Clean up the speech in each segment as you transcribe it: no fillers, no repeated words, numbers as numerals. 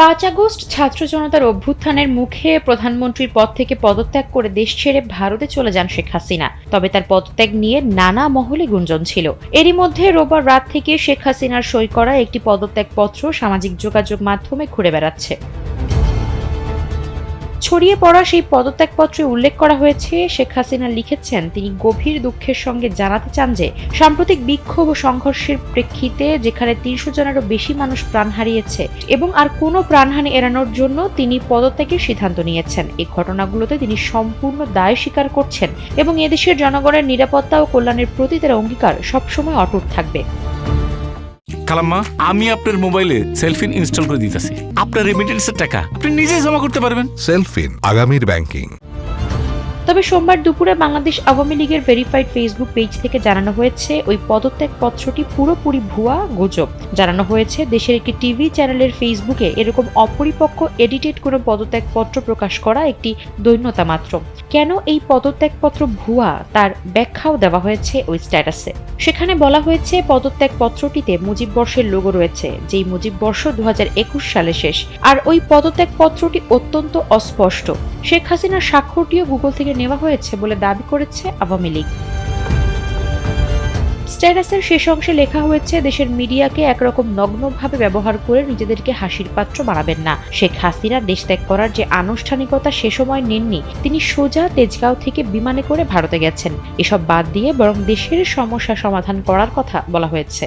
৫ August ছাত্র জনতার অভ্যুত্থানের মুখে প্রধানমন্ত্রীর পদ থেকে পদত্যাগ করে দেশ ছেড়ে ভারতে চলে যান শেখ হাসিনা। তবে তার পদত্যাগ নিয়ে নানা মহলে গুঞ্জন ছিল। এরই মধ্যে রোববার রাত থেকে শেখ হাসিনার সই করা একটি পদত্যাগপত্র সামাজিক যোগাযোগ মাধ্যমে ঘুরে বেড়াচ্ছে। ছড়িয়ে পড়া সেই পদত্যাগপত্রে উল্লেখ করা হয়েছে, শেখ হাসিনা লিখেছেন তিনি গভীর দুঃখের সঙ্গে জানাতে চান যে সাম্প্রতিক বিক্ষোভ ও সংঘর্ষের প্রেক্ষিতে যেখানে ৩০০ জনেরও বেশি মানুষ প্রাণ হারিয়েছে এবং আর কোনো প্রাণহানি এড়ানোর জন্য তিনি পদত্যাগের সিদ্ধান্ত নিয়েছেন। এই ঘটনাগুলোতে তিনি সম্পূর্ণ দায় স্বীকার করছেন এবং এদেশের জনগণের নিরাপত্তা ও কল্যাণের প্রতি তার অঙ্গীকার সবসময় অটুট থাকবে। খালাম্মা, আমি আপনার মোবাইলে সেলফিন ইনস্টল করে দিতেছি। আপনার রেমিটেন্সের টাকা আপনি নিজেই জমা করতে পারবেন। সেলফিন, আগামীর ব্যাংকিং। তবে সোমবার দুপুরে বাংলাদেশ আওয়ামী লীগের ভেরিফাইড ফেসবুক পেজ থেকে জানানো হয়েছে ওই পদত্যাগপত্রটি পুরোপুরি ভুয়া গুজব। জানানো হয়েছে দেশের একটি টিভি চ্যানেলের ফেসবুকে এরকম অপরিপক্ক এডিটেড কোনো পদত্যাগপত্র প্রকাশ করা একটি দৈন্যতা মাত্র। কেন এই পদত্যাগপত্র ভুয়া তার ব্যাখ্যাও দেওয়া হয়েছে ওই স্ট্যাটাসে। সেখানে বলা হয়েছে পদত্যাগপত্রটিতে মুজিববর্ষের লোগো রয়েছে, যেই মুজিববর্ষ ২০২১ সালে শেষ। আর ওই পদত্যাগপত্রটি অত্যন্ত অস্পষ্ট। শেখ হাসিনার স্বাক্ষরটিও গুগল থেকে নেওয়া হয়েছে বলে দাবি করেছে আওয়ামী লীগ। স্ট্যাটাসের শেষ অংশে লেখা হয়েছে দেশের মিডিয়াকে একরকম নগ্নভাবে ব্যবহার করে নিজেদেরকে হাসির পাত্র বানাবেন না। শেখ হাসিনা দেশ ত্যাগ করার যে আনুষ্ঠানিকতা সে সময় নেননি, তিনি সোজা তেজগাঁও থেকে বিমানে করে ভারতে গেছেন। এসব বাদ দিয়ে বরং দেশের সমস্যা সমাধান করার কথা বলা হয়েছে।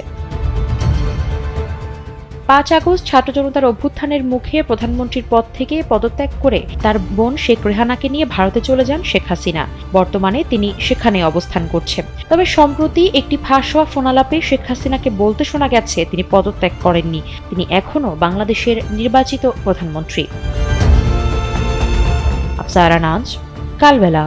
৫ আগস্ট ছাত্র জনতার অভ্যুত্থানের মুখে প্রধানমন্ত্রীর পদ থেকে পদত্যাগ করে তার বোন শেখ রেহানাকে নিয়ে ভারতে চলে যান শেখ হাসিনা। বর্তমানে তিনি সেখানে অবস্থান করছেন। তবে সম্প্রতি একটি ফাঁস হওয়া ফোনালাপে শেখ হাসিনাকে বলতে শোনা গেছে তিনি পদত্যাগ করেননি, তিনি এখনও বাংলাদেশের নির্বাচিত প্রধানমন্ত্রী। আফসারা নাজ, কালবেলা।